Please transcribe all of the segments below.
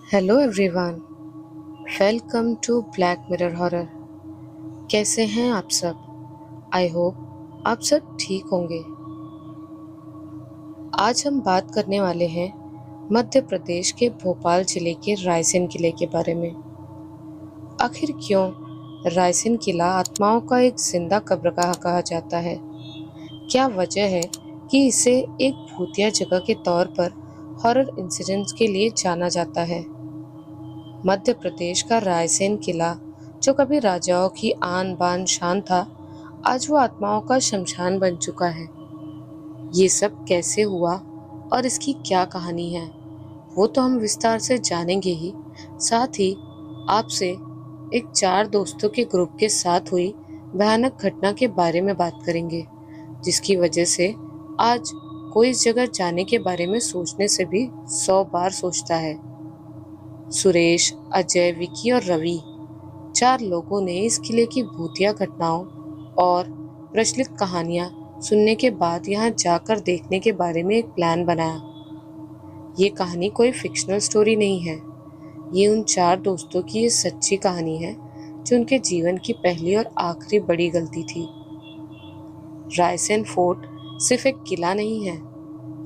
Hello everyone, welcome to Black Mirror horror. कैसे हैं आप सब? आई होप आप सब ठीक होंगे। आज हम बात करने वाले हैं मध्य प्रदेश के भोपाल जिले के रायसेन किले के बारे में। आखिर क्यों रायसेन किला आत्माओं का एक जिंदा कब्रगाह कहा जाता है? क्या वजह है कि इसे एक भूतिया जगह के तौर पर हॉरर इंसिडेंट्स के लिए जाना जाता है? मध्य प्रदेश का रायसेन किला, जो कभी राजाओं की आन बान शान था, आज वो आत्माओं का शमशान बन चुका है। ये सब कैसे हुआ और इसकी क्या कहानी है, वो तो हम विस्तार से जानेंगे ही। साथ ही आपसे एक चार दोस्तों के ग्रुप के साथ हुई भयानक घटना के बारे में बात करेंगे, जिसकी वजह से आज कोई इस जगह जाने के बारे में सोचने से भी 100 बार सोचता है। सुरेश, अजय, विकी और रवि, चार लोगों ने इस किले की भूतिया घटनाओं और प्रचलित कहानियां सुनने के बाद यहाँ जाकर देखने के बारे में एक प्लान बनाया। ये कहानी कोई फिक्शनल स्टोरी नहीं है, ये उन चार दोस्तों की ये सच्ची कहानी है जो उनके जीवन की पहली और आखिरी बड़ी गलती थी। रायसेन फोर्ट सिर्फ एक किला नहीं है,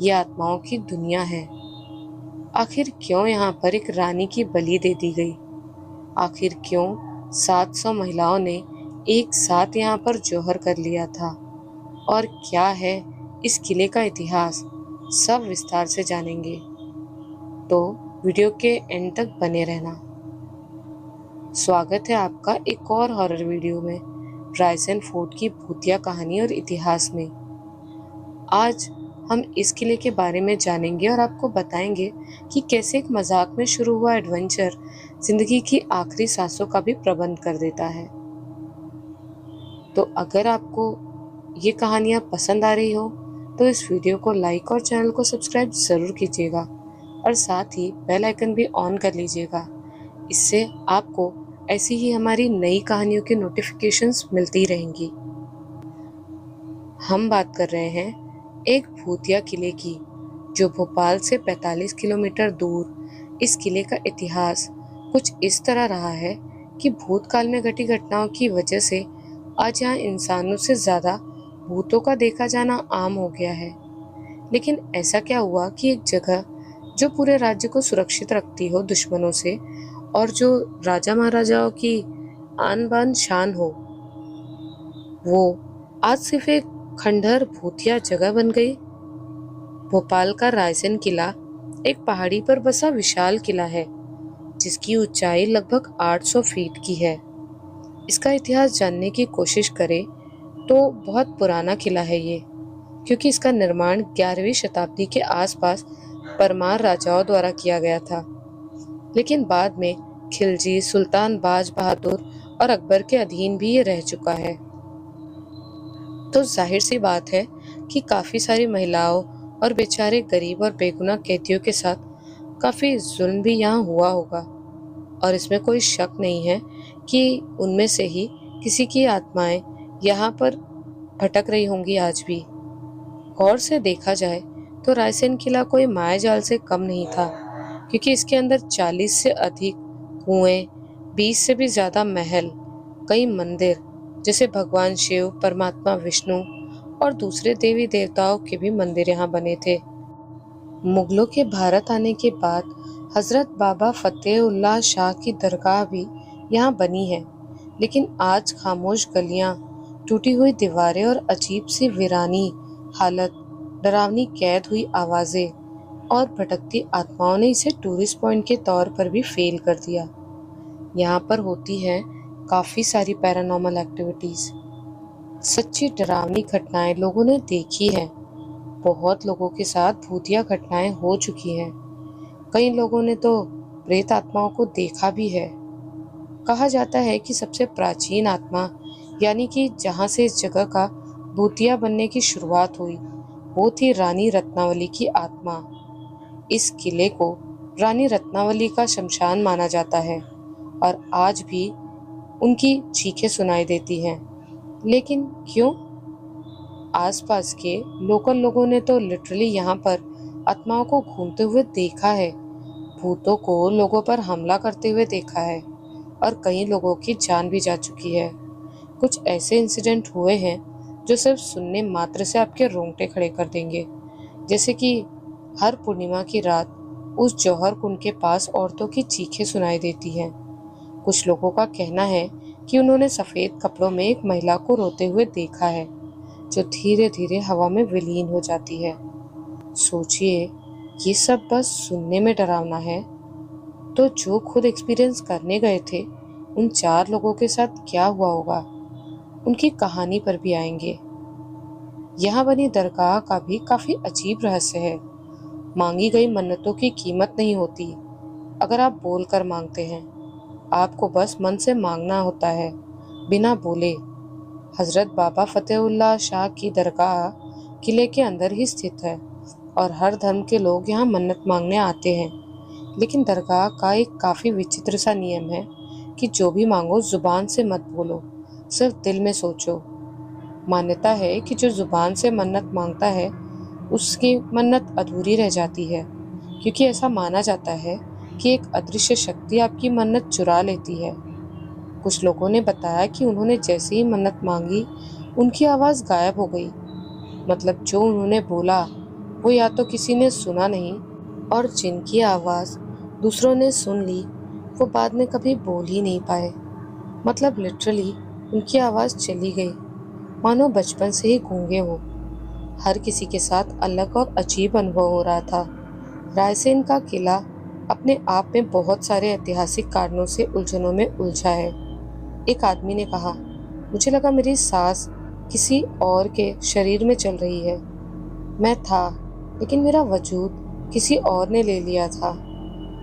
ये आत्माओं की दुनिया है। आखिर क्यों यहाँ पर एक रानी की बलि दे दी गई? आखिर क्यों 700 महिलाओं ने एक साथ यहाँ पर जौहर कर लिया था? और क्या है इस किले का इतिहास, सब विस्तार से जानेंगे। तो वीडियो के एंड तक बने रहना। स्वागत है आपका एक और हॉरर वीडियो में, रायसेन फोर्ट की भूतिया कहानी और इतिहास में। आज हम इस किले के बारे में जानेंगे और आपको बताएंगे कि कैसे एक मजाक में शुरू हुआ एडवेंचर जिंदगी की आखिरी सांसों का भी प्रबंध कर देता है। तो अगर आपको ये कहानियाँ पसंद आ रही हो तो इस वीडियो को लाइक और चैनल को सब्सक्राइब ज़रूर कीजिएगा और साथ ही बेल आइकन भी ऑन कर लीजिएगा। इससे आपको ऐसी ही हमारी नई कहानियों की नोटिफिकेशंस मिलती रहेंगी। हम बात कर रहे हैं एक भूतिया किले की, जो भोपाल से 45 किलोमीटर दूर। इस किले का इतिहास कुछ इस तरह रहा है कि भूतकाल में घटी घटनाओं की वजह से आज यहाँ इंसानों से ज़्यादा भूतों का देखा जाना आम हो गया है। लेकिन ऐसा क्या हुआ कि एक जगह जो पूरे राज्य को सुरक्षित रखती हो दुश्मनों से और जो राजा महाराजाओं की आन बान शान हो, वो आज सिर्फ एक खंडहर भूतिया जगह बन गई। भोपाल का रायसेन किला एक पहाड़ी पर बसा विशाल किला है, जिसकी ऊंचाई लगभग 800 फीट की है। इसका इतिहास जानने की कोशिश करें तो बहुत पुराना किला है ये, क्योंकि इसका निर्माण 11वीं शताब्दी के आसपास परमार राजाओं द्वारा किया गया था। लेकिन बाद में खिलजी, सुल्तान बाज बहादुर और अकबर के अधीन भी ये रह चुका है। तो जाहिर सी बात है कि काफ़ी सारी महिलाओं और बेचारे गरीब और बेगुनाह कैदियों के साथ काफ़ी जुल्म भी यहाँ हुआ होगा। और इसमें कोई शक नहीं है कि उनमें से ही किसी की आत्माएं यहाँ पर भटक रही होंगी आज भी। गौर से देखा जाए तो रायसेन किला कोई मायाजाल से कम नहीं था, क्योंकि इसके अंदर 40 से अधिक कुएं, 20 से भी ज़्यादा महल, कई मंदिर जैसे भगवान शिव, परमात्मा विष्णु और दूसरे देवी देवताओं के भी मंदिर यहाँ बने थे। मुगलों के भारत आने के बाद हजरत बाबा फतेहुल्लाह शाह की दरगाह भी यहाँ बनी है। लेकिन आज खामोश गलियाँ, टूटी हुई दीवारें और अजीब सी वीरानी हालत, डरावनी कैद हुई आवाज़ें और भटकती आत्माओं ने इसे टूरिस्ट पॉइंट के तौर पर भी फेल कर दिया। यहाँ पर होती है काफ़ी सारी पैरानॉर्मल एक्टिविटीज़, सच्ची डरावनी घटनाएं लोगों ने देखी हैं। बहुत लोगों के साथ भूतिया घटनाएं हो चुकी हैं। कई लोगों ने तो प्रेत आत्माओं को देखा भी है। कहा जाता है कि सबसे प्राचीन आत्मा, यानी कि जहाँ से इस जगह का भूतिया बनने की शुरुआत हुई, वो थी रानी रत्नावली की आत्मा। इस किले को रानी रत्नावली का शमशान माना जाता है और आज भी उनकी चीखें सुनाई देती हैं। लेकिन क्यों? आसपास के लोकल लोगों ने तो लिटरली यहाँ पर आत्माओं को घूमते हुए देखा है। भूतों को लोगों पर हमला करते हुए देखा है और कई लोगों की जान भी जा चुकी है। कुछ ऐसे इंसिडेंट हुए हैं जो सिर्फ सुनने मात्र से आपके रोंगटे खड़े कर देंगे। जैसे कि हर पूर्णिमा की रात उस जौहर कुंड के पास औरतों की चीखें सुनाई देती हैं। कुछ लोगों का कहना है कि उन्होंने सफेद कपड़ों में एक महिला को रोते हुए देखा है जो धीरे धीरे हवा में विलीन हो जाती है। सोचिए, ये सब बस सुनने में डरावना है, तो जो खुद एक्सपीरियंस करने गए थे उन 4 लोगों के साथ क्या हुआ होगा, उनकी कहानी पर भी आएंगे। यहाँ बनी दरगाह का भी काफी अजीब रहस्य है। मांगी गई मन्नतों की कीमत नहीं होती अगर आप बोल कर मांगते हैं। आपको बस मन से मांगना होता है, बिना बोले। हजरत बाबा फतेहुल्लाह शाह की दरगाह किले के अंदर ही स्थित है और हर धर्म के लोग यहाँ मन्नत मांगने आते हैं। लेकिन दरगाह का एक काफी विचित्र सा नियम है कि जो भी मांगो जुबान से मत बोलो, सिर्फ दिल में सोचो। मान्यता है कि जो जुबान से मन्नत मांगता है उसकी मन्नत अधूरी रह जाती है, क्योंकि ऐसा माना जाता है कि एक अदृश्य शक्ति आपकी मन्नत चुरा लेती है। कुछ लोगों ने बताया कि उन्होंने जैसे ही मन्नत मांगी उनकी आवाज़ गायब हो गई। मतलब जो उन्होंने बोला वो या तो किसी ने सुना नहीं, और जिनकी आवाज़ दूसरों ने सुन ली वो बाद में कभी बोल ही नहीं पाए। मतलब लिटरली उनकी आवाज़ चली गई, मानो बचपन से ही गूंगे हो। हर किसी के साथ अलग और अजीब अनुभव हो रहा था। रायसेन का किला अपने आप में बहुत सारे ऐतिहासिक कारणों से उलझनों में उलझा है। एक आदमी ने कहा, मुझे लगा मेरी सांस किसी और के शरीर में चल रही है। मैं था, लेकिन मेरा वजूद किसी और ने ले लिया था।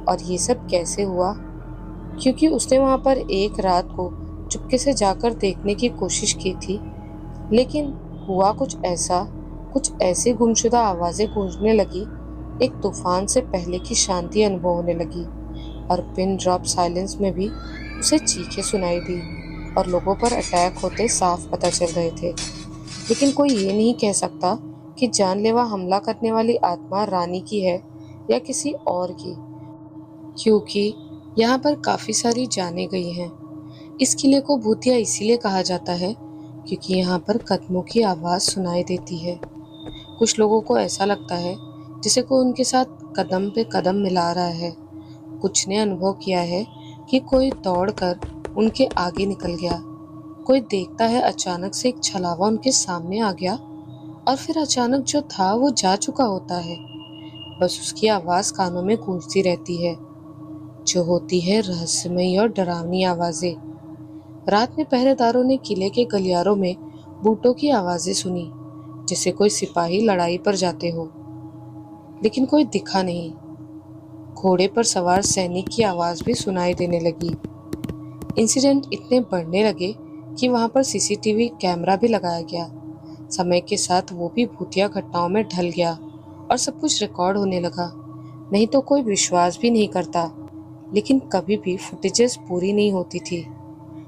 और ये सब कैसे हुआ? क्योंकि उसने वहां पर एक रात को चुपके से जाकर देखने की कोशिश की थी, लेकिन हुआ कुछ ऐसी गुमशुदा आवाजें गूंजने लगी, एक तूफान से पहले की शांति अनुभव होने लगी, और पिन ड्रॉप साइलेंस में भी उसे चीखें सुनाई दी और लोगों पर अटैक होते साफ पता चल रहे थे। लेकिन कोई ये नहीं कह सकता कि जानलेवा हमला करने वाली आत्मा रानी की है या किसी और की, क्योंकि यहाँ पर काफी सारी जाने गई हैं। इस किले को भूतिया इसीलिए कहा जाता है क्योंकि यहाँ पर कदमों की आवाज सुनाई देती है। कुछ लोगों को ऐसा लगता है जैसे कोई उनके साथ कदम पे कदम मिला रहा है। कुछ ने अनुभव किया है कि कोई दौड़कर उनके आगे निकल गया। कोई देखता है अचानक से एक छलावा उनके सामने आ गया और फिर अचानक जो था वो जा चुका होता है। बस उसकी आवाज कानों में गूंजती रहती है, जो होती है रहस्यमयी और डरावनी आवाजें। रात में पहरेदारों ने किले के गलियारों में बूटों की आवाजें सुनी, जैसे कोई सिपाही लड़ाई पर जाते हो, लेकिन कोई दिखा नहीं। घोड़े पर सवार सैनिक की आवाज भी सुनाई देने लगी। इंसिडेंट इतने बढ़ने लगे कि वहां पर सीसीटीवी कैमरा भी लगाया गया। समय के साथ वो भी भूतिया घटनाओं में ढल गया और सब कुछ रिकॉर्ड होने लगा। नहीं तो कोई विश्वास भी नहीं करता, लेकिन कभी भी फुटेजेस पूरी नहीं होती थी।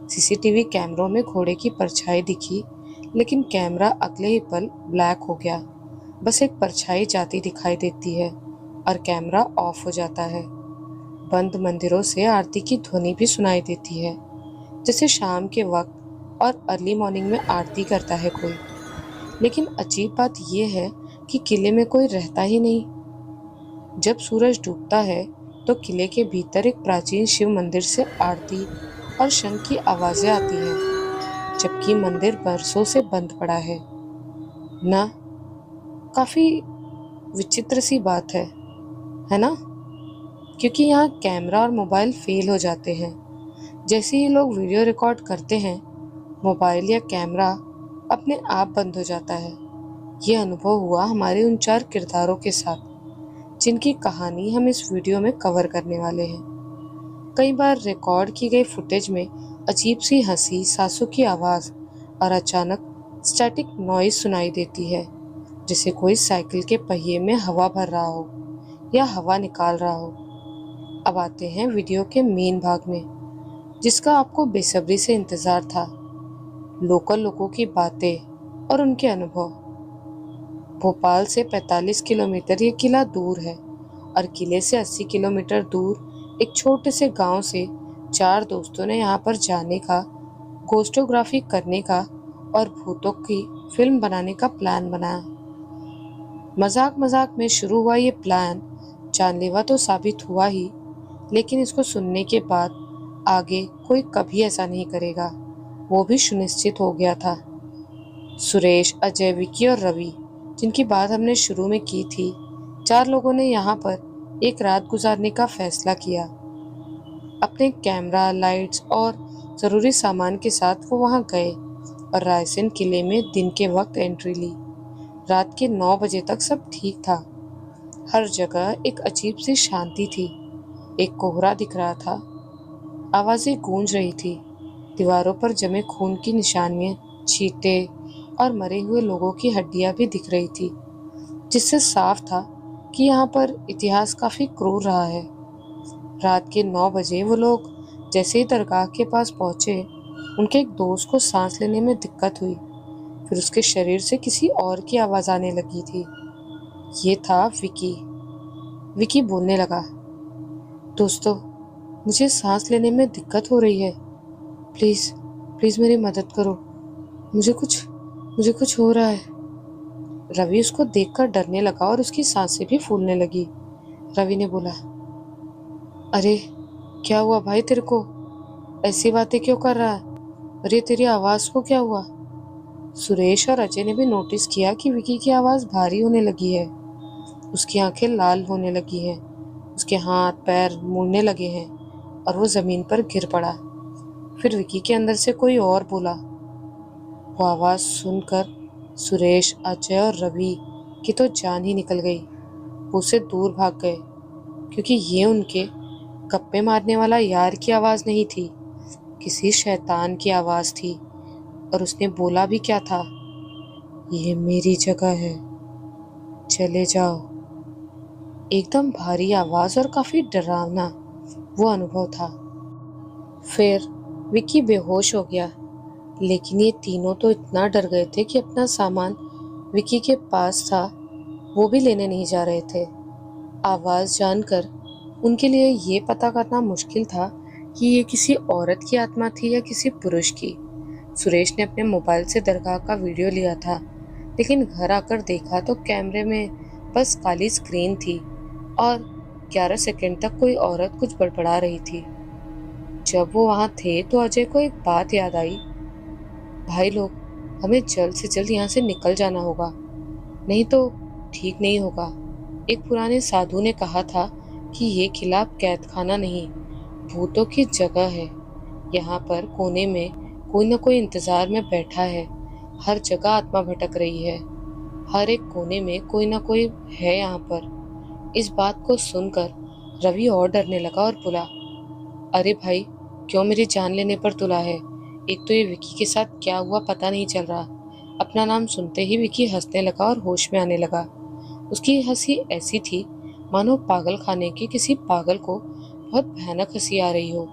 सीसीटीवी कैमरों में घोड़े की परछाई दिखी, लेकिन कैमरा अगले ही पल ब्लैक हो गया। बस एक परछाई जाती दिखाई देती है और कैमरा ऑफ हो जाता है। बंद मंदिरों से आरती की ध्वनि भी सुनाई देती है, जैसे शाम के वक्त और अर्ली मॉर्निंग में आरती करता है कोई। लेकिन अजीब बात यह है कि किले में कोई रहता ही नहीं। जब सूरज डूबता है तो किले के भीतर एक प्राचीन शिव मंदिर से आरती और शंख की आवाजें आती हैं, जबकि मंदिर बरसों से बंद पड़ा है ना। काफी विचित्र सी बात है ना? क्योंकि यहाँ कैमरा और मोबाइल फेल हो जाते हैं। जैसे ही लोग वीडियो रिकॉर्ड करते हैं, मोबाइल या कैमरा अपने आप बंद हो जाता है। ये अनुभव हुआ हमारे उन 4 किरदारों के साथ, जिनकी कहानी हम इस वीडियो में कवर करने वाले हैं। कई बार रिकॉर्ड की गई फुटेज में अजीब सी हंसी, सांसों की आवाज और अचानक स्टैटिक नॉइज सुनाई देती है, जैसे कोई साइकिल के पहिए में हवा भर रहा हो या हवा निकाल रहा हो। अब आते हैं वीडियो के मेन भाग में, जिसका आपको बेसब्री से इंतजार था। लोकल लोगों की बातें और उनके अनुभव। भोपाल से 45 किलोमीटर ये किला दूर है और किले से 80 किलोमीटर दूर एक छोटे से गांव से 4 दोस्तों ने यहाँ पर जाने का, गोस्टोग्राफी करने का और भूतों की फिल्म बनाने का प्लान बनाया। मजाक मजाक में शुरू हुआ ये प्लान जानलेवा तो साबित हुआ ही, लेकिन इसको सुनने के बाद आगे कोई कभी ऐसा नहीं करेगा, वो भी सुनिश्चित हो गया था। सुरेश, अजय, विकी और रवि, जिनकी बात हमने शुरू में की थी, 4 लोगों ने यहाँ पर एक रात गुजारने का फैसला किया। अपने कैमरा, लाइट्स और ज़रूरी सामान के साथ वो वहाँ गए और रायसेन किले में दिन के वक्त एंट्री ली। रात के 9 बजे तक सब ठीक था। हर जगह एक अजीब सी शांति थी। एक कोहरा दिख रहा था, आवाज़ें गूंज रही थी, दीवारों पर जमे खून की निशानियां, चीते और मरे हुए लोगों की हड्डियां भी दिख रही थी, जिससे साफ था कि यहाँ पर इतिहास काफी क्रूर रहा है। रात के 9 बजे वो लोग जैसे ही दरगाह के पास पहुंचे, उनके एक दोस्त को सांस लेने में दिक्कत हुई। फिर उसके शरीर से किसी और की आवाज आने लगी थी। ये था विकी। विकी बोलने लगा, दोस्तों, मुझे सांस लेने में दिक्कत हो रही है, प्लीज प्लीज मेरी मदद करो, मुझे कुछ हो रहा है। रवि उसको देखकर डरने लगा और उसकी सांसें भी फूलने लगी। रवि ने बोला, अरे क्या हुआ भाई, तेरे को ऐसी बातें क्यों कर रहा है? अरे तेरी आवाज को क्या हुआ? सुरेश और अजय ने भी नोटिस किया कि विकी की आवाज भारी होने लगी है। उसकी आंखें लाल होने लगी हैं, उसके हाथ पैर मुड़ने लगे हैं और वो जमीन पर गिर पड़ा। फिर विकी के अंदर से कोई और बोला। वो आवाज सुनकर सुरेश, अजय और रवि की तो जान ही निकल गई। वो उससे दूर भाग गए, क्योंकि ये उनके गप्पे मारने वाला यार की आवाज नहीं थी, किसी शैतान की आवाज थी। और उसने बोला भी क्या था, ये मेरी जगह है, चले जाओ। एकदम भारी आवाज और काफी डरावना वो अनुभव था। फिर विकी बेहोश हो गया, लेकिन ये तीनों तो इतना डर गए थे कि अपना सामान विकी के पास था वो भी लेने नहीं जा रहे थे। आवाज जानकर उनके लिए ये पता करना मुश्किल था कि ये किसी औरत की आत्मा थी या किसी पुरुष की। सुरेश ने अपने मोबाइल से दरगाह का वीडियो लिया था, लेकिन घर आकर देखा तो कैमरे में बस काली स्क्रीन थी और 11 सेकंड तक कोई औरत कुछ बड़बड़ा रही थी। जब वो वहां थे तो अजय को एक बात याद आई, भाई लोग, हमें जल्द से जल्द यहाँ से निकल जाना होगा, नहीं तो ठीक नहीं होगा। एक पुराने साधु ने कहा था कि ये किला कैद खाना नहीं, भूतों की जगह है। यहाँ पर कोने में कोई न कोई इंतजार में बैठा है। हर जगह आत्मा भटक रही है, हर एक कोने में कोई न कोई है यहाँ पर। इस बात को सुनकर रवि और डरने लगा और बोला, अरे भाई, क्यों मेरी जान लेने पर तुला है? एक तो ये विकी के साथ क्या हुआ पता नहीं चल रहा। अपना नाम सुनते ही विकी हंसने लगा और होश में आने लगा। उसकी हंसी ऐसी थी मानो पागल खाने के किसी पागल को बहुत भयानक हंसी आ रही हो।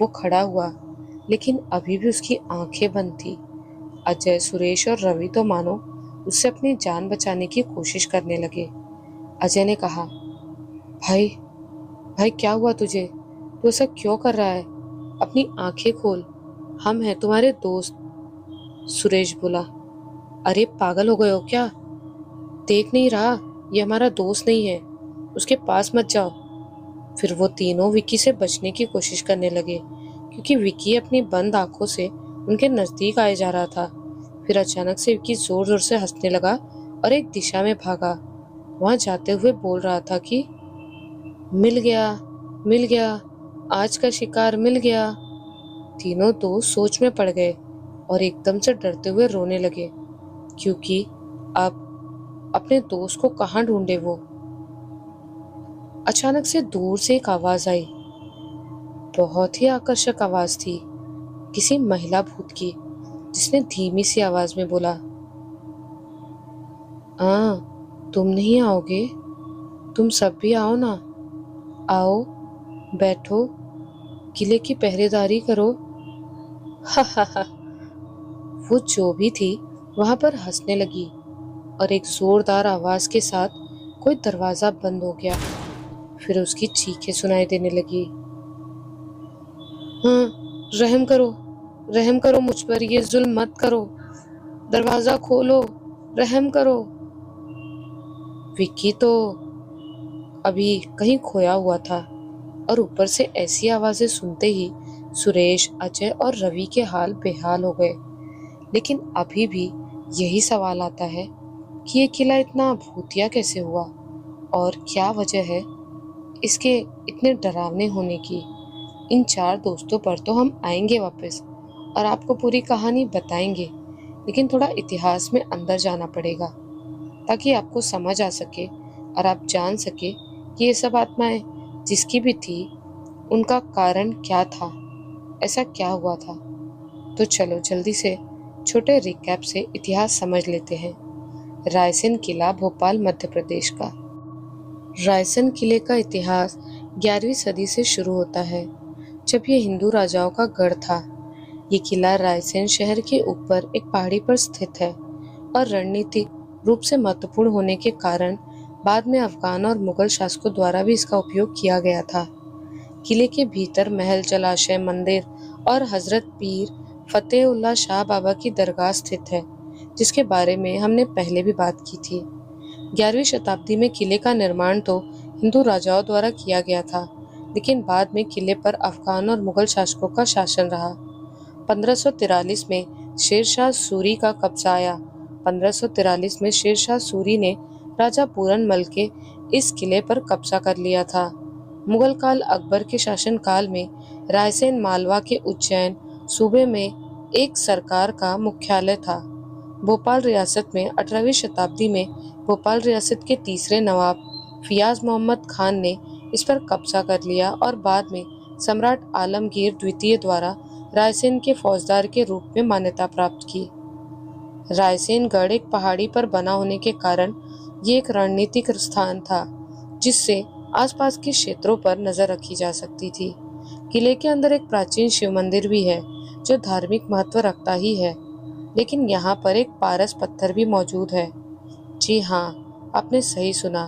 वो खड़ा हुआ, लेकिन अभी भी उसकी आंखें बंद थी। अजय, सुरेश और रवि तो मानो उससे अपनी जान बचाने की कोशिश करने लगे। अजय ने कहा, भाई भाई क्या हुआ तुझे? तू ऐसा क्यों कर रहा है? अपनी आंखें खोल, हम हैं तुम्हारे दोस्त। सुरेश बोला, अरे पागल हो गए हो क्या? देख नहीं रहा ये हमारा दोस्त नहीं है, उसके पास मत जाओ। फिर वो तीनों विकी से बचने की कोशिश करने लगे, क्योंकि विकी अपनी बंद आंखों से उनके नजदीक आए जा रहा था। फिर अचानक से विकी जोर जोर से हंसने लगा और एक दिशा में भागा। वहां जाते हुए बोल रहा था कि मिल गया, आज का शिकार मिल गया। तीनों तो सोच में पड़ गए और एकदम से डरते हुए रोने लगे, क्योंकि अब अपने दोस्त को कहाँ ढूंढे वो। अचानक से दूर से एक आवाज आई, बहुत ही आकर्षक आवाज थी, किसी महिला भूत की, जिसने धीमी सी आवाज में बोला, तुम नहीं आओगे? तुम सब भी आओ ना, आओ बैठो, किले की पहरेदारी करो। हा हा हा। वो जो भी थी वहां पर हंसने लगी और एक जोरदार आवाज के साथ कोई दरवाजा बंद हो गया। फिर उसकी चीखें सुनाई देने लगी। हाँ, रहम करो मुझ पर, ये जुल्म मत करो, दरवाजा खोलो, रहम करो। विक्की तो अभी कहीं खोया हुआ था और ऊपर से ऐसी आवाजें सुनते ही सुरेश, अजय और रवि के हाल बेहाल हो गए। लेकिन अभी भी यही सवाल आता है कि ये किला इतना भूतिया कैसे हुआ और क्या वजह है इसके इतने डरावने होने की। इन चार दोस्तों पर तो हम आएंगे वापस और आपको पूरी कहानी बताएंगे, लेकिन थोड़ा इतिहास में अंदर जाना पड़ेगा ताकि आपको समझ आ सके और आप जान सके कि ये सब आत्माएं जिसकी भी थी उनका कारण क्या था, ऐसा क्या हुआ था। तो चलो जल्दी से छोटे रिकैप से इतिहास समझ लेते हैं। रायसेन किला, भोपाल, मध्य प्रदेश का। रायसेन किले का इतिहास 11वीं सदी से शुरू होता है, जब ये हिंदू राजाओं का गढ़ था। ये किला रायसेन शहर के ऊपर एक पहाड़ी पर स्थित है और रणनीतिक रूप से महत्वपूर्ण होने के कारण बाद में अफगान और मुगल शासकों द्वारा भी इसका उपयोग किया गया था। किले के भीतर महल, जलाशय, मंदिर और हजरत पीर फतेह उल्लाह शाह बाबा की दरगाह स्थित है, जिसके बारे में हमने पहले भी बात की थी। 11वीं शताब्दी में किले का निर्माण तो हिंदू राजाओं द्वारा किया गया था, लेकिन बाद में किले पर अफगान और मुगल शासकों का शासन रहा। 1543 में शेरशाह सूरी का कब्जा आया। 1543 में शेरशाह सूरी ने राजा पूरनमल के इस किले पर कब्जा कर लिया था। मुगल काल अकबर के शासन काल में रायसेन मालवा के उज्जैन सूबे में एक सरकार का मुख्यालय था। भोपाल रियासत में 18वीं शताब्दी में भोपाल रियासत के तीसरे नवाब फियाज मोहम्मद खान ने इस पर कब्जा कर लिया और बाद में सम्राट आलमगीर द्वितीय द्वारा रायसेन के फौजदार के रूप में मान्यता प्राप्त की। रायसेन गढ़ एक पहाड़ी पर बना होने के कारण ये एक रणनीतिक स्थान था, जिससे आसपास के क्षेत्रों पर नजर रखी जा सकती थी। किले के अंदर एक प्राचीन शिव मंदिर भी है, जो धार्मिक महत्व रखता ही है, लेकिन यहाँ पर एक पारस पत्थर भी मौजूद है। जी हाँ, आपने सही सुना,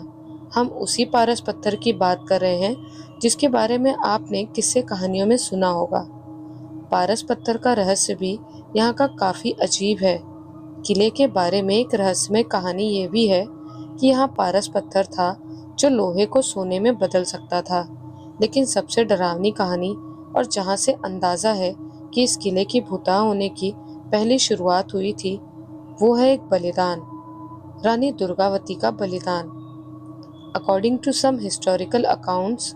हम उसी पारस पत्थर की बात कर रहे हैं जिसके बारे में आपने किस्से कहानियों में सुना होगा। पारस पत्थर का रहस्य भी यहाँ का काफी अजीब है। किले के बारे में एक रहस्यमय कहानी ये भी है कि यहाँ पारस पत्थर था जो लोहे को सोने में बदल सकता था। लेकिन सबसे डरावनी कहानी, और जहाँ से अंदाजा है कि इस किले की भूता होने की पहली शुरुआत हुई थी, वो है एक बलिदान, रानी दुर्गावती का बलिदान। According to some historical accounts,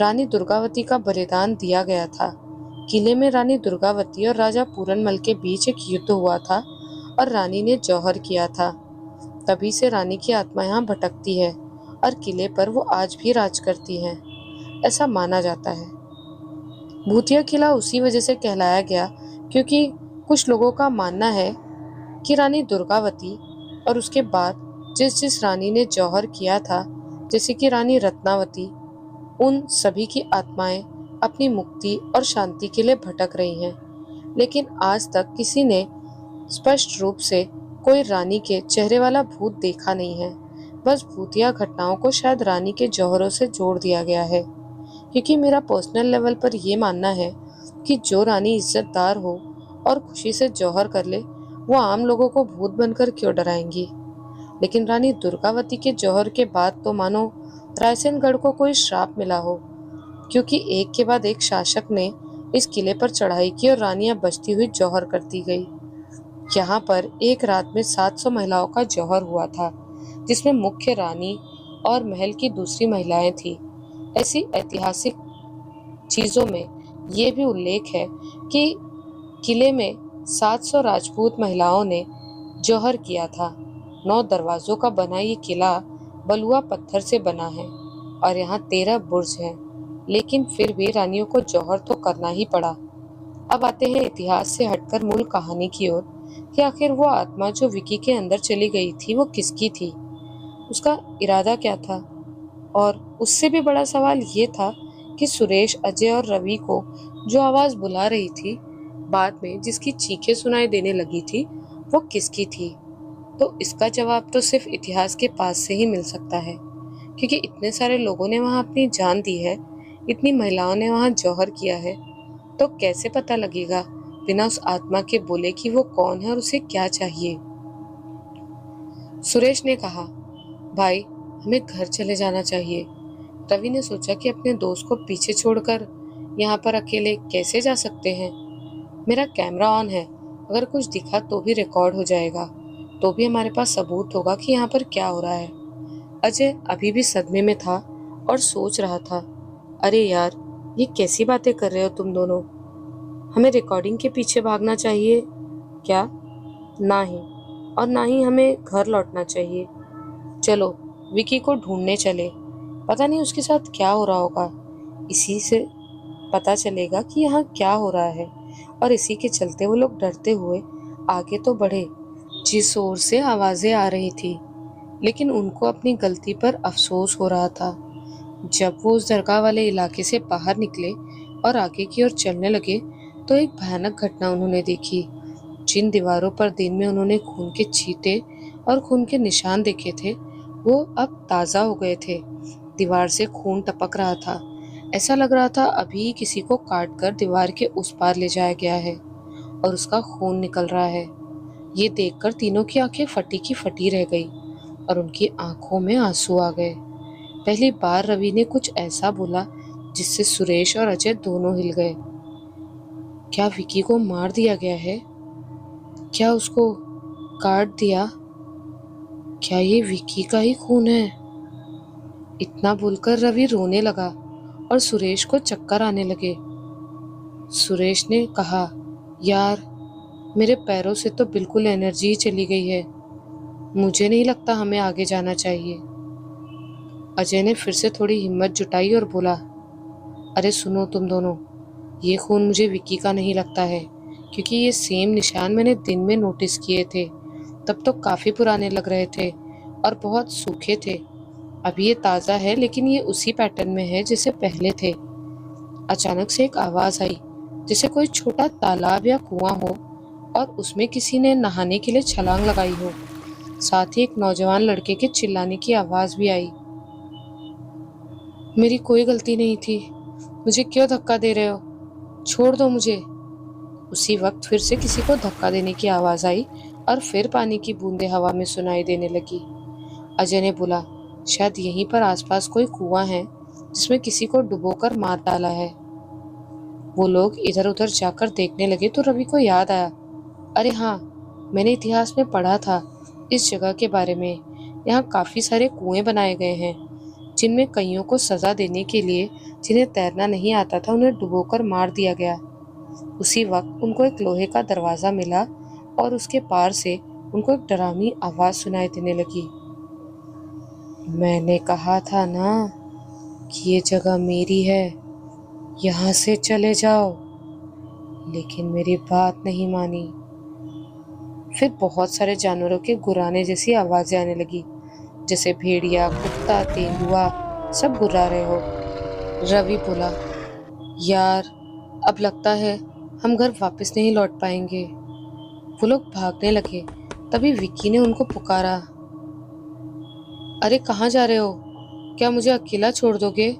Rani Durgavati का बलिदान दिया गया था। किले में रानी दुर्गावती और राजा पूरनमल के बीच एक युद्ध हुआ था और रानी ने जौहर किया था। तभी से रानी की आत्मा यहाँ भटकती है और किले पर वो आज भी राज करती है, ऐसा माना जाता है। भूतिया किला उसी वजह से कहलाया गया क्योंकि कुछ लोगों का मानना है कि रानी दुर्गावती और उसके बाद जिस जिस रानी ने जौहर किया था, जैसे कि रानी रत्नावती, उन सभी की आत्माएं अपनी मुक्ति और शांति के लिए भटक रही हैं। लेकिन आज तक किसी ने स्पष्ट रूप से कोई रानी के चेहरे वाला भूत देखा नहीं है। बस भूतिया घटनाओं को शायद रानी के जौहरों से जोड़ दिया गया है, क्योंकि मेरा पर्सनल लेवल पर यह मानना है कि जो रानी इज्जतदार हो और खुशी से जौहर कर ले, वो आम लोगों को भूत बनकर क्यों डराएंगी। लेकिन रानी दुर्गावती के जौहर के बाद तो मानो रायसेनगढ़ को कोई श्राप मिला हो, क्योंकि एक के बाद एक शासक ने इस किले पर चढ़ाई की और रानियां बचती हुई जौहर करती गई। यहाँ पर एक रात में 700 महिलाओं का जौहर हुआ था, जिसमें मुख्य रानी और महल की दूसरी महिलाएं थी। ऐसी ऐतिहासिक चीजों में ये भी उल्लेख है कि किले में 700 राजपूत महिलाओं ने जौहर किया था। 9 दरवाजों का बना ये किला बलुआ पत्थर से बना है और यहाँ 13 बुर्ज हैं, लेकिन फिर भी रानियों को जौहर तो करना ही पड़ा। अब आते हैं इतिहास से हटकर मूल कहानी की ओर कि आखिर वो आत्मा जो विकी के अंदर चली गई थी वो किसकी थी, उसका इरादा क्या था। और उससे भी बड़ा सवाल ये था कि सुरेश, अजय और रवि को जो आवाज बुला रही थी, बाद में जिसकी चीखें सुनाई देने लगी थी, वो किसकी थी। तो इसका जवाब तो सिर्फ इतिहास के पास से ही मिल सकता है, क्योंकि इतने सारे लोगों ने वहां अपनी जान दी है, इतनी महिलाओं ने वहां जौहर किया है, तो कैसे पता लगेगा बिना उस आत्मा के बोले कि वो कौन है और उसे क्या चाहिए। सुरेश ने कहा, भाई हमें घर चले जाना चाहिए। रवि ने सोचा कि अपने दोस्त को पीछे छोड़कर यहाँ पर अकेले कैसे जा सकते हैं। मेरा कैमरा ऑन है, अगर कुछ दिखा तो भी रिकॉर्ड हो जाएगा, तो भी हमारे पास सबूत होगा कि यहाँ पर क्या हो रहा है। अजय अभी भी सदमे में था और सोच रहा था, अरे यार, ये कैसी बातें कर रहे हो तुम दोनों। हमें रिकॉर्डिंग के पीछे भागना चाहिए क्या? ना ही, और ना ही हमें घर लौटना चाहिए। चलो विकी को ढूंढने चले, पता नहीं उसके साथ क्या हो रहा होगा। इसी से पता चलेगा कि यहाँ क्या हो रहा है, और इसी के चलते वो लोग डरते हुए आगे तो बढ़े जिस ओर से आवाजें आ रही थी, लेकिन उनको अपनी गलती पर अफसोस हो रहा था। जब वो उस दरगाह वाले इलाके से बाहर निकले और आगे की ओर चलने लगे तो एक भयानक घटना उन्होंने देखी। जिन दीवारों पर दिन में उन्होंने खून के छींटे और खून के निशान देखे थे, वो अब ताज़ा हो गए थे। दीवार से खून टपक रहा था, ऐसा लग रहा था अभी किसी को काट कर दीवार के उस पार ले जाया गया है और उसका खून निकल रहा है। ये देखकर तीनों की आंखें फटी की फटी रह गई और उनकी आंखों में आंसू आ गए। पहली बार रवि ने कुछ ऐसा बोला जिससे सुरेश और अजय दोनों हिल गए। क्या विकी को मार दिया गया है? क्या उसको काट दिया? क्या ये विकी का ही खून है? इतना बोलकर रवि रोने लगा और सुरेश को चक्कर आने लगे। सुरेश ने कहा, यार मेरे पैरों से तो बिल्कुल एनर्जी ही चली गई है, मुझे नहीं लगता हमें आगे जाना चाहिए। अजय ने फिर से थोड़ी हिम्मत जुटाई और बोला, अरे सुनो तुम दोनों, ये खून मुझे विकी का नहीं लगता है, क्योंकि ये सेम निशान मैंने दिन में नोटिस किए थे, तब तो काफ़ी पुराने लग रहे थे और बहुत सूखे थे। अभी ये ताज़ा है, लेकिन ये उसी पैटर्न में है जैसे पहले थे। अचानक से एक आवाज़ आई, जैसे कोई छोटा तालाब या कुआं हो और उसमें किसी ने नहाने के लिए छलांग लगाई हो। साथ ही एक नौजवान लड़के के चिल्लाने की आवाज़ भी आई, मेरी कोई गलती नहीं थी, मुझे क्यों धक्का दे रहे हो, छोड़ दो मुझे। उसी वक्त फिर से किसी को धक्का देने की आवाज़ आई और फिर पानी की बूंदें हवा में सुनाई देने लगी। अजय ने बोला, शायद यहीं पर आसपास कोई कुआं है जिसमें किसी को डुबोकर मार डाला है। वो लोग इधर उधर जाकर देखने लगे तो रवि को याद आया, अरे हाँ, मैंने इतिहास में पढ़ा था इस जगह के बारे में। यहाँ काफ़ी सारे कुएं बनाए गए हैं जिनमें कईयों को सज़ा देने के लिए जिन्हें तैरना नहीं आता था उन्हें डुबोकर मार दिया गया। उसी वक्त उनको एक लोहे का दरवाज़ा मिला और उसके पार से उनको एक डरावनी आवाज़ सुनाई देने लगी, मैंने कहा था ना कि ये जगह मेरी है, यहाँ से चले जाओ। लेकिन मेरी बात नहीं मानी। फिर बहुत सारे जानवरों के गुर्राने जैसी आवाज़ें आने लगी, जैसे भेड़िया, कुत्ता, तेंदुआ सब गुर्रा रहे हो। रवि बोला, यार अब लगता है हम घर वापस नहीं लौट पाएंगे। वो लोग भागने लगे, तभी विक्की ने उनको पुकारा, अरे कहाँ जा रहे हो? क्या मुझे अकेला छोड़ दोगे?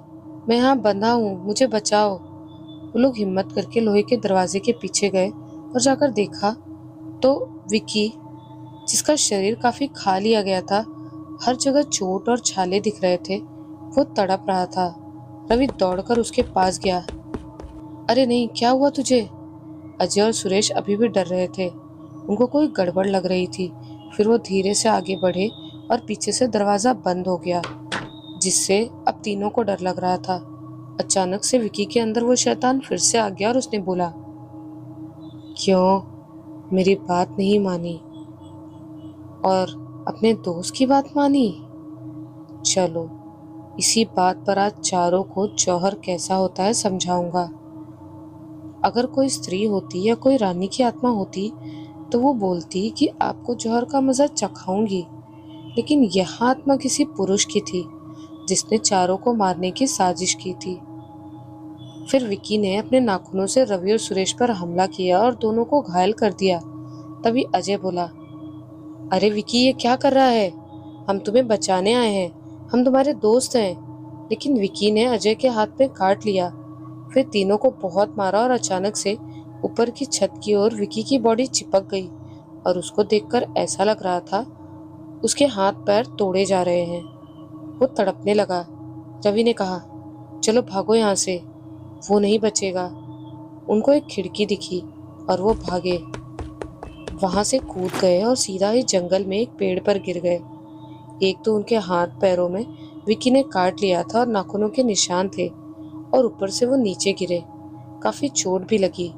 मैं यहाँ बंधा हूँ, मुझे बचाओ। वो लोग हिम्मत करके लोहे के दरवाजे के पीछे गए और जाकर देखा तो विक्की, जिसका शरीर काफी खा लिया गया था, हर जगह चोट और छाले दिख रहे थे, वो तड़प रहा था। रवि दौड़कर उसके पास गया, अरे नहीं, क्या हुआ तुझे? अजय और सुरेश अभी भी डर रहे थे, उनको कोई गड़बड़ लग रही थी। फिर वो धीरे से आगे बढ़े और पीछे से दरवाजा बंद हो गया, जिससे अब तीनों को डर लग रहा था। अचानक से विकी के अंदर वो शैतान फिर से आ गया और उसने बोला, क्यों मेरी बात नहीं मानी और अपने दोस्त की बात मानी? चलो इसी बात पर आज चारों को जौहर कैसा होता है समझाऊंगा। अगर कोई स्त्री होती या कोई रानी की आत्मा होती तो वो बोलती कि आपको जौहर का मजा चखाऊंगी, लेकिन यह आत्मा किसी पुरुष की थी जिसने चारों को मारने की साजिश की थी। फिर विकी ने अपने नाखूनों से रवि और सुरेश पर हमला किया और दोनों को घायल कर दिया। तभी अजय बोला, अरे विकी, ये क्या कर रहा है? हम तुम्हें बचाने आए हैं, हम तुम्हारे दोस्त हैं। लेकिन विकी ने अजय के हाथ में काट लिया। फिर तीनों को बहुत मारा और अचानक से ऊपर की छत की ओर विकी की बॉडी चिपक गई और उसको देखकर ऐसा लग रहा था उसके हाथ पैर तोड़े जा रहे हैं। वो तड़पने लगा। रवि ने कहा, चलो भागो यहाँ से, वो नहीं बचेगा। उनको एक खिड़की दिखी और वो भागे, वहां से कूद गए और सीधा ही जंगल में एक पेड़ पर गिर गए। एक तो उनके हाथ पैरों में विकी ने काट लिया था और नाखूनों के निशान थे, और ऊपर से वो नीचे गिरे। काफी चोट भी लगी।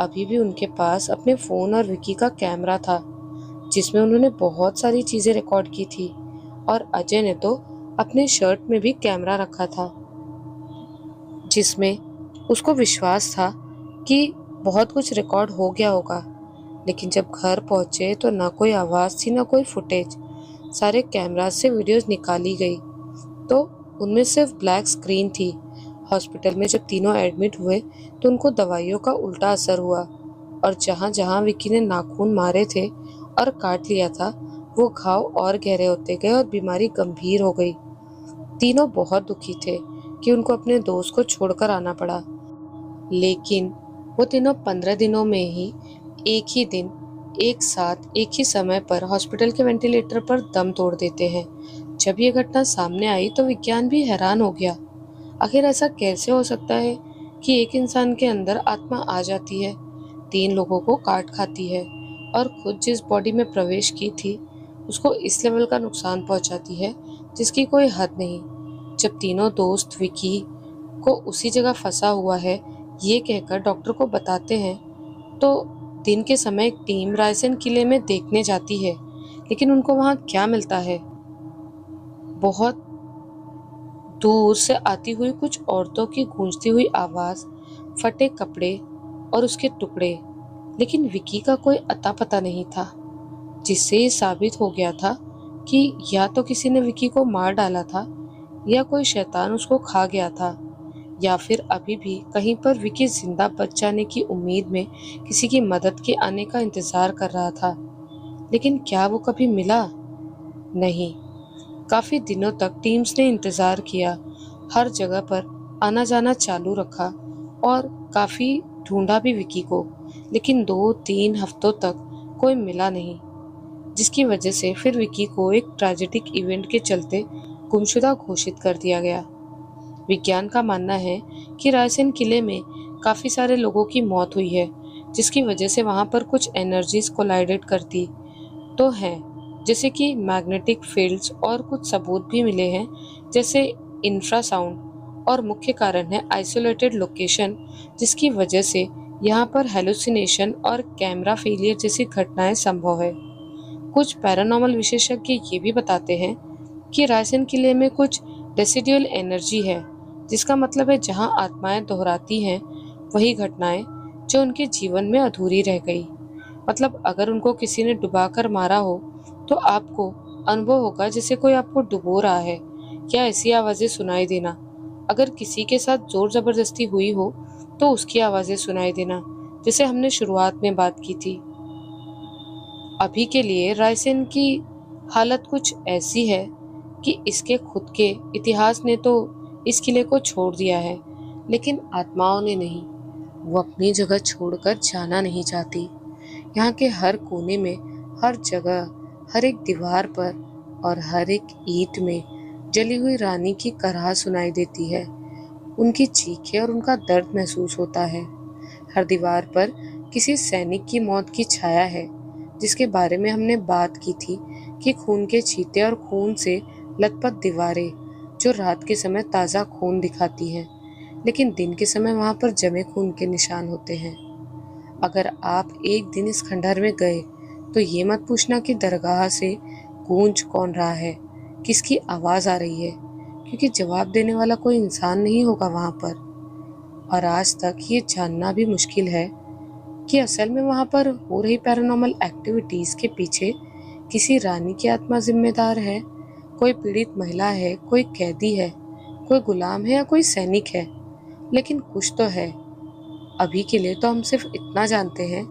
अभी भी उनके पास अपने फोन और विकी का कैमरा था जिसमें उन्होंने बहुत सारी चीजें रिकॉर्ड की थी, और अजय ने तो अपने शर्ट में भी कैमरा रखा था जिसमें उसको विश्वास था कि बहुत कुछ रिकॉर्ड हो गया होगा। लेकिन जब घर पहुंचे तो ना कोई आवाज थी ना कोई फुटेज। सारे कैमरा से वीडियोस निकाली गई तो उनमें सिर्फ ब्लैक स्क्रीन थी। हॉस्पिटल में जब तीनों एडमिट हुए तो उनको दवाइयों का उल्टा असर हुआ, और जहां जहां विकी ने नाखून मारे थे और काट लिया था वो घाव और गहरे होते गए और बीमारी गंभीर हो गई। तीनों बहुत दुखी थे कि उनको अपने दोस्त को छोड़कर आना पड़ा। लेकिन वो तीनों 15 दिनों में ही एक ही दिन एक साथ एक ही समय पर हॉस्पिटल के वेंटिलेटर पर दम तोड़ देते हैं। जब ये घटना सामने आई तो विज्ञान भी हैरान हो गया। आखिर ऐसा कैसे हो सकता है कि एक इंसान के अंदर आत्मा आ जाती है, 3 लोगों को काट खाती है और खुद जिस बॉडी में प्रवेश की थी उसको इस लेवल का नुकसान पहुंचाती है जिसकी कोई हद नहीं। जब तीनों दोस्त विकी को उसी जगह फंसा हुआ है ये कहकर डॉक्टर को बताते हैं तो दिन के समय एक टीम रायसेन किले में देखने जाती है। लेकिन उनको वहां क्या मिलता है? बहुत दूर से आती हुई कुछ औरतों की गूंजती हुई आवाज, फटे कपड़े और उसके टुकड़े। लेकिन विकी का कोई अता पता नहीं था, जिससे ये साबित हो गया था कि या तो किसी ने विकी को मार डाला था या कोई शैतान उसको खा गया था, या फिर अभी भी कहीं पर विकी जिंदा बच जाने की उम्मीद में किसी की मदद के आने का इंतजार कर रहा था। लेकिन क्या वो कभी मिला? नहीं। काफी दिनों तक टीम्स ने इंतजार किया, हर जगह पर आना जाना चालू रखा और काफी ढूंढा भी विकी को। लेकिन 2-3 हफ्तों तक कोई मिला नहीं, जिसकी वजह से फिर विकी को एक ट्रेजिक इवेंट के चलते गुमशुदा घोषित कर दिया गया। विज्ञान का मानना है कि रायसेन किले में काफी सारे लोगों की मौत हुई है, जिसकी वजह से वहां पर कुछ एनर्जीज कोलाइडेट करती तो हैं, जैसे कि मैग्नेटिक फील्ड्स, और कुछ सबूत भी मिले हैं जैसे इंफ्रासाउंड। और मुख्य कारण है आइसोलेटेड लोकेशन, जिसकी वजह से यहाँ पर हेलुसिनेशन और कैमरा फेलियर जैसी घटनाएं संभव है। कुछ पैरानॉर्मल विशेषज्ञ ये भी बताते हैं कि रायसेन किले में कुछ रेसिडुअल एनर्जी है, जिसका मतलब है जहां आत्माएं दोहराती हैं वही घटनाएं जो उनके जीवन में अधूरी रह गई। मतलब अगर उनको किसी ने डुबाकर मारा हो तो आपको अनुभव होगा जैसे कोई आपको डुबो रहा है, या ऐसी आवाजें सुनाई देना। अगर किसी के साथ जोर जबरदस्ती हुई हो तो उसकी आवाजें सुनाई देना, जैसे हमने शुरुआत में बात की थी। अभी के लिए रायसेन की हालत कुछ ऐसी है कि इसके खुद के इतिहास ने तो इस किले को छोड़ दिया है, लेकिन आत्माओं ने नहीं। वो अपनी जगह छोड़कर जाना नहीं चाहती। यहाँ के हर कोने में, हर जगह, हर एक दीवार पर और हर एक ईंट में जली हुई रानी की कराह सुनाई देती है। उनकी चीखें और उनका दर्द महसूस होता है। हर दीवार पर किसी सैनिक की मौत की छाया है, जिसके बारे में हमने बात की थी कि खून के छींटे और खून से लथपथ दीवारें जो रात के समय ताज़ा खून दिखाती हैं, लेकिन दिन के समय वहाँ पर जमे खून के निशान होते हैं। अगर आप एक दिन इस खंडहर में गए तो ये मत पूछना कि दरगाह से गूंज कौन रहा है, किसकी आवाज़ आ रही है, क्योंकि जवाब देने वाला कोई इंसान नहीं होगा वहाँ पर। और आज तक ये जानना भी मुश्किल है कि असल में वहाँ पर हो रही पैरानॉर्मल एक्टिविटीज़ के पीछे किसी रानी की आत्मा जिम्मेदार है, कोई पीड़ित महिला है, कोई कैदी है, कोई गुलाम है या कोई सैनिक है। लेकिन कुछ तो है। अभी के लिए तो हम सिर्फ इतना जानते हैं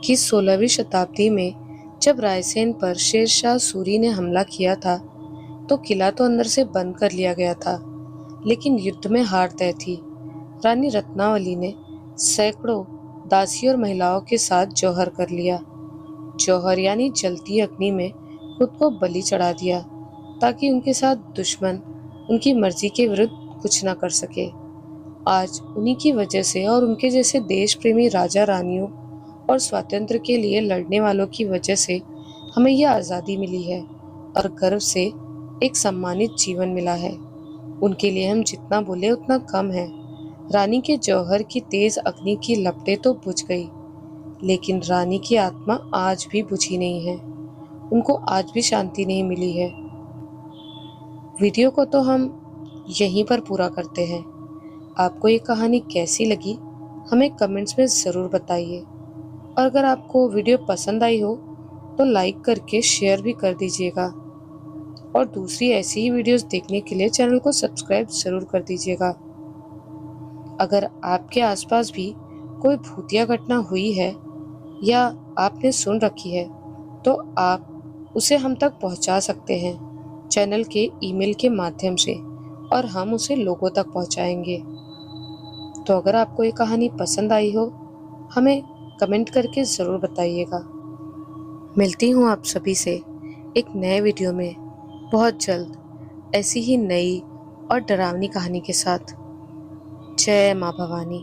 कि 16वीं शताब्दी में जब रायसेन पर शेर शाह सूरी ने हमला किया था तो किला तो अंदर से बंद कर लिया गया था, लेकिन युद्ध में हार तय थी। रानी रत्नावली ने सैकड़ों दासी और महिलाओं के साथ जौहर कर लिया। जौहर यानी जलती अग्नि में खुद को बलि चढ़ा दिया, ताकि उनके साथ दुश्मन उनकी मर्जी के विरुद्ध कुछ न कर सके। आज उन्हीं की वजह से और उनके जैसे देश प्रेमी राजा रानियों और स्वातंत्र्य के लिए लड़ने वालों की वजह से हमें यह आज़ादी मिली है और गर्व से एक सम्मानित जीवन मिला है। उनके लिए हम जितना बोले उतना कम है। रानी के जौहर की तेज अग्नि की लपटें तो बुझ गई, लेकिन रानी की आत्मा आज भी बुझी नहीं है। उनको आज भी शांति नहीं मिली है। वीडियो को तो हम यहीं पर पूरा करते हैं। आपको ये कहानी कैसी लगी हमें कमेंट्स में ज़रूर बताइए, और अगर आपको वीडियो पसंद आई हो तो लाइक करके शेयर भी कर दीजिएगा, और दूसरी ऐसी ही वीडियोस देखने के लिए चैनल को सब्सक्राइब ज़रूर कर दीजिएगा। अगर आपके आसपास भी कोई भूतिया घटना हुई है या आपने सुन रखी है तो आप उसे हम तक पहुंचा सकते हैं चैनल के ईमेल के माध्यम से, और हम उसे लोगों तक पहुंचाएंगे। तो अगर आपको ये कहानी पसंद आई हो हमें कमेंट करके ज़रूर बताइएगा। मिलती हूँ आप सभी से एक नए वीडियो में बहुत जल्द, ऐसी ही नई और डरावनी कहानी के साथ। जय माँ भवानी।